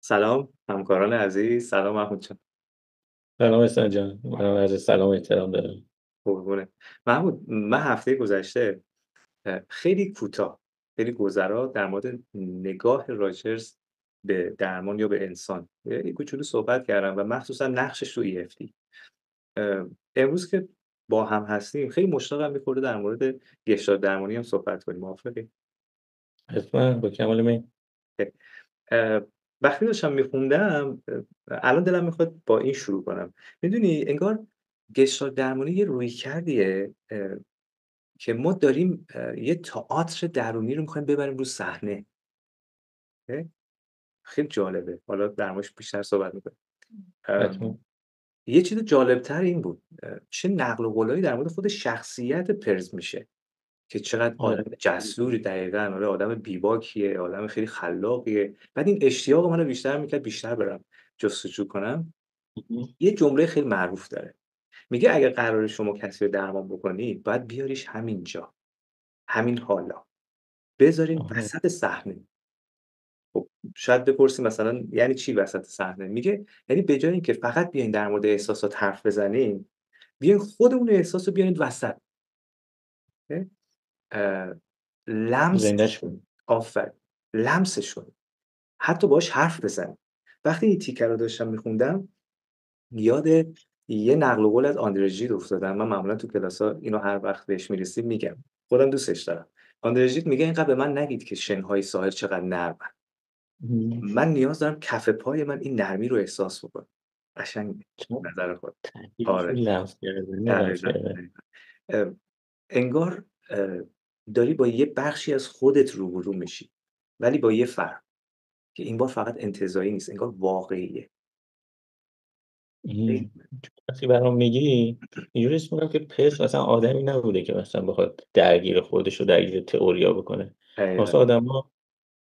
سلام همکاران عزیز، سلام محمود جان. سلام احسان جان، منم عرض سلام و احترام دارم. قربونه. محمود، من هفته گذشته خیلی کوتاه، خیلی گذرا در مورد نگاه راجرز به درمان یا به انسان یه کوچولو صحبت کردم و مخصوصا نقشش تو EFT. امروز که با هم هستیم خیلی مشتاقم می‌خوره در مورد گشتار درمانی هم صحبت کنیم. موافقی؟ حتما با کمال میل. اه، وقتی داشتم میخوندم الان دلم میخواد با این شروع کنم. میدونی انگار گشتار درمانی یه روی کردیه که ما داریم یه تئاتر درونی رو میخوایم ببریم رو صحنه. اه، خیلی جالبه، حالا در موردش بیشتر صحبت میکنیم. حتما. یه چیز جالبتر این بود چه نقل و قولایی در مورد خود شخصیت پرز میشه که چقدر آره. آدم جسوری، دقیقاً آره، آدم بیباکیه، آدم خیلی خلاقیه. بعد این اشتیاق منو بیشتر میکرد بیشتر برم جستجو کنم. یه جمله خیلی معروف داره، میگه اگه قراره شما کسی رو درمان بکنی باید بیاریش همینجا، همین حالا، بذارین آها. وسط صحنه. خب شاید بپرسی مثلا یعنی چی وسط صحنه؟ میگه یعنی به جای اینکه فقط بیاین در مورد احساسات حرف بزنین، بیاین خود اون احساس رو بیارین وسط. اه، لمسش زندهش کنین. کن. آفرین. لمسش کنین، حتی باهاش حرف بزنین. وقتی این تیکه رو داشتم میخوندم یاد یه نقل و قول از آندره ژید افتادم. من معمولا تو کلاس‌ها اینو هر وقت بهش میرسیم میگم، خودم دوستش دارم. آندره ژید میگه اینقدر به من نگید که شن‌های ساحل چقدر نرمن، من نیاز دارم کف پای من این نرمی رو احساس بکنه. قشنگ چون نظر خود. تاکیدش رو آره، لمس کردن لمس دقیقاً، کردن. دقیقاً. انگار داری با یه بخشی از خودت روبرو میشی، ولی با یه فرق که این بار فقط انتزاعی نیست، انگار واقعیه. خیلی وقتی برام میگی اینجوری حس می‌کنم که پرس مثلا آدمی نبوده که مثلا بخواد درگیر خودش رو درگیر تئوریا بکنه. دقیقاً. واسه آدما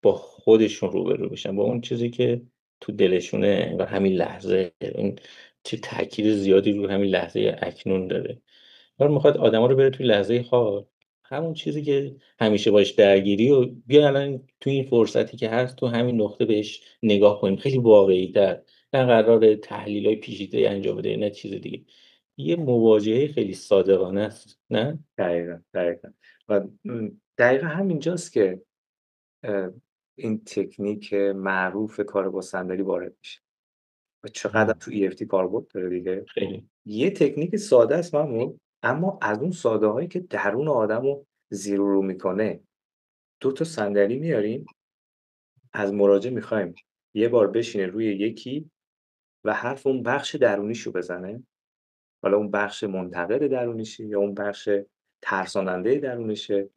با خودشون روبرو بشن، با اون چیزی که تو دلشونه و همین لحظه این چه تاکید زیادی رو همین لحظه اکنون داره. انگار میخواد آدما رو بره توی لحظه حال، همون چیزی که همیشه باش درگیری و بیا الان تو این فرصتی که هست تو همین نقطه بهش نگاه کنیم خیلی واقعی‌تر. نه قراره تحلیلای پیچیده انجام بده نه چیز دیگه. یه مواجهه خیلی صادقانه است، نه؟ دقیقاً، دقیقاً. و دقیقا همینجاست که اه، این تکنیک معروف کار با صندلی وارد میشه و چقدر تو EFT کاربرد داره دیگه. خیلی. یه تکنیک ساده است محمود، اما از اون ساده هایی که درون آدم رو زیر و رو میکنه. 2 تا صندلی میاریم، از مراجع میخوایم یه بار بشینه روی یکی و حرف اون بخش درونیشو بزنه، حالا اون بخش منتقد درونیشه یا اون بخش ترساننده درونیشه.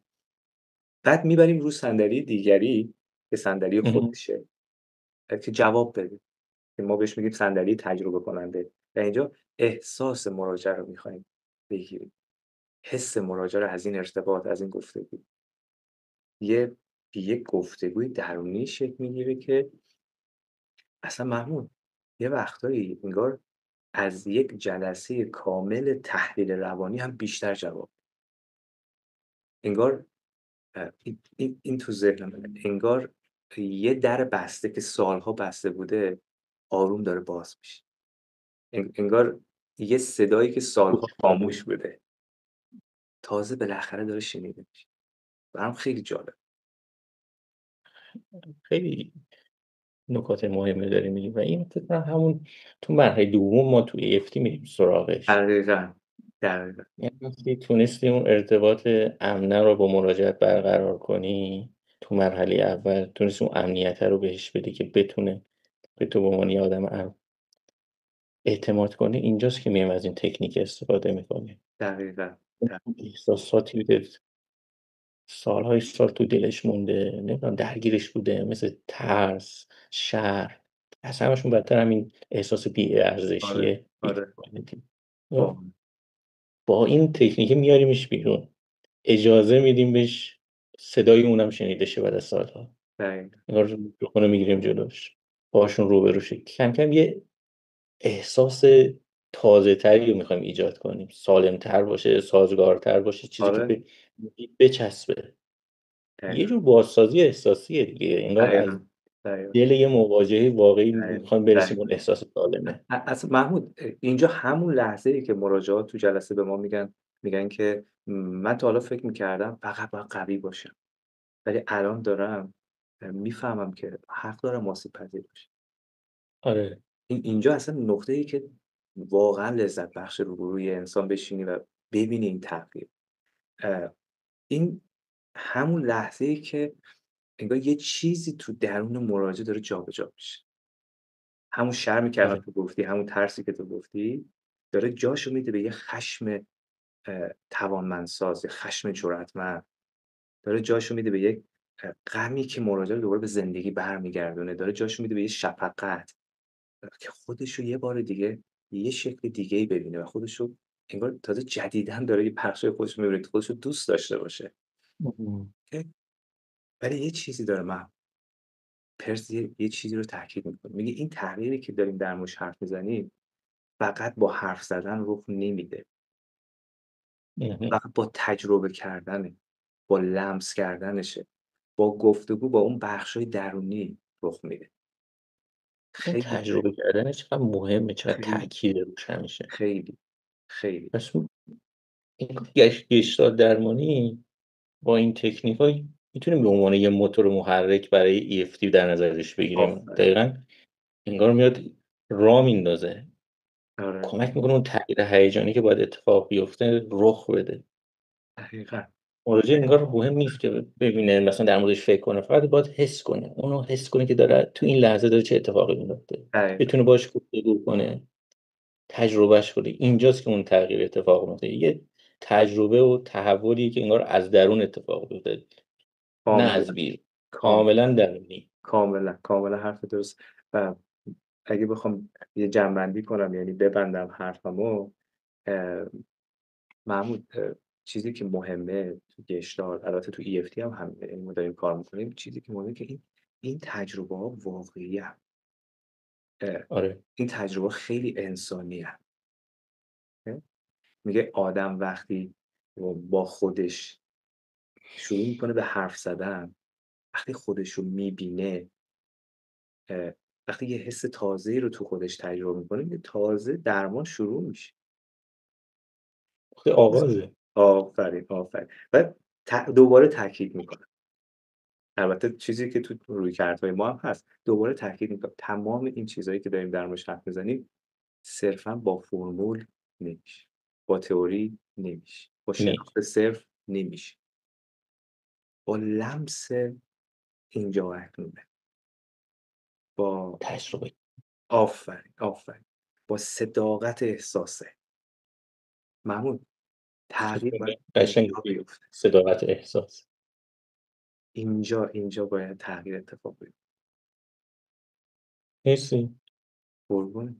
بعد میبریم رو صندلی دیگری که صندلی اهم. خودشه که جواب بده، که ما بهش میگیم صندلی تجربه کننده. و اینجا احساس مراجعه رو میخوایم بگیریم، حس مراجعه رو از این ارتباط، از این گفتگو. یک گفتگوی درونی شکل میگیره که اصلا محمود یه وقتایی انگار از یک جلسه کامل تحلیل روانی هم بیشتر جواب. انگار این تو ذهنمه، انگار یه در بسته که سالها بسته بوده آروم داره باز میشه. انگار یه صدایی که سالها گوش خاموش کردن. بوده تازه بالاخره داره شنیده میشه. برام خیلی جالب. خیلی نکات مهمی داری میگی و این فکر کنم همون تو مرحله دوم ما تو EFT میریم سراغش. دقیقاً، دقیقاً. یعنی وقتی تونستی اون ارتباط امنه رو با مراجعت برقرار کنی، تو مرحله اول تونستی اون امنیت رو بهش بدی که بتونه به تو به عنوان یه آدم امن اعتماد کنه، اینجاست که میایم از این تکنیک استفاده میکنیم. دقیقاً. احساساتی بوده سالهای سال تو دلش مونده، نمیدونم درگیرش بوده، مثل ترس، شرم، از همشون بدتر همین احساس آره، بی‌ارزشی، آره. بی‌کفایتی. واقعا. با این تکنیک میاریمش بیرون، اجازه میدیم بهش صدای اونم شنیده شه بعد از سالها. دقیقاً. انگار میکروفونو میگیریم جلوش، باهاشون روبرو شه. کم کم یه احساس تازه‌تری رو میخوایم ایجاد کنیم، سالم‌تر باشه، سازگارتر باشه، چیزی که آره. بچسبه. یه دقیقاً. جور بازسازی احساسیه دیگه، انگار از دقیقاً. دقیقاً، دل یه مواجهه واقعی دقیقاً، میخوایم برسیم دقیقاً. اون احساس سالمه. اصلا محمود اینجا همون لحظه‌ای که مراجعات تو جلسه به ما میگن که من تا حالا فکر میکردم فقط باید قوی باشم، ولی الان دارم میفهمم که حق دارم آسیب پذیر باشم. آره. اینجا اصلا نقطه‌ای که واقعا لذت بخش روی انسان بشینی و ببینی این تغییر. این همون لحظه‌ای که انگار یه چیزی تو درون مراجع داره جابجا میشه. همون شرمی که الان آره. تو گفتی، همون ترسی که تو گفتی، داره جاشو میده به یه خشم توانمندساز، یه خشم جرأتمند. داره جاشو میده به یک غمی که مراجع رو دوباره به زندگی برمیگردونه، داره جاشو میده به یه شفقت که خودش رو یه بار دیگه یه شکل دیگه‌ای ببینه و خودش رو انگار تازه جدیداً داره یه بخشای خودش رو می‌بینه که خودش رو دوست داشته باشه. اهم. که ولی یه چیزی داره پرس یه چیزی رو تاکید می‌کنه. میگه این تغییری که داریم در موردش حرف می‌زنیم فقط با حرف زدن رخ نمیده، اهم. فقط با تجربه کردنه، با لمس کردنشه، با گفتگو با اون بخشای درونی رخ میده. اون خیلی تجربه کردن چقدر مهمه، چقدر خیلی تأکید روش همیشه. خیلی خیلی پس این گشتار درمانی با این تکنیک‌ها میتونیم به عنوان یه موتور محرک برای EFT در نظرش بگیریم. آفرین. دقیقاً انگار میاد راه میندازه، آره، کمک میکنه اون تغییر هیجانی که باید اتفاق بیفته رخ بده. دقیقاً. مراجع انگار مهم نیست که ببینه مثلا در موردش فکر کنه، فقط باید حس کنه. اونو حس کنه که داره تو این لحظه داره چه اتفاقی میفته. دقیقاً. بتونه باهاش گفتگو کنه، تجربهش کنه. اینجاست که اون تغییر اتفاق میفته. یه تجربه و تحولی که انگار از درون اتفاق بیفته، نه کاملًا، از بیرون. کامل کاملا درونی. کاملًا، کاملًا حرف درست. و اگه بخوام یه جمع‌بندی کنم یعنی ببندم حرفمو، اه، محمود، چیزی که مهمه تو گشتار، البته تو EFT هم همینه، یعنی ما داریم کار می‌کنیم، چیزی که مهمه که این تجربه‌ها واقعی‌ان. آره. این تجربه خیلی انسانی‌ان. میگه آدم وقتی با خودش شروع میکنه به حرف زدن، وقتی خودش رو میبینه، وقتی یه حس تازه‌ای رو تو خودش تجربه میکنه، میگه تازه درمان شروع میشه. وقتی آغازه. آفرین، آفرین. و دوباره تاکید میکنه، البته چیزی که تو رویکردهای ما هم هست، دوباره تاکید میکنه تمام این چیزهایی که داریم در موردش حرف میزنیم صرفا با فرمول نمیشه، با تئوری نمیشه، با نیست. شناخت صرف نمیشه، با لمس اینجا و اکنونه، با تجربه. آفرین، آفرین، با صداقت احساسه. محمود، تغییر باید قشنگ اینجا گفتی. بیفته. صداقت احساس. اینجا باید تغییر اتفاق بیفته. مرسی. قربونت.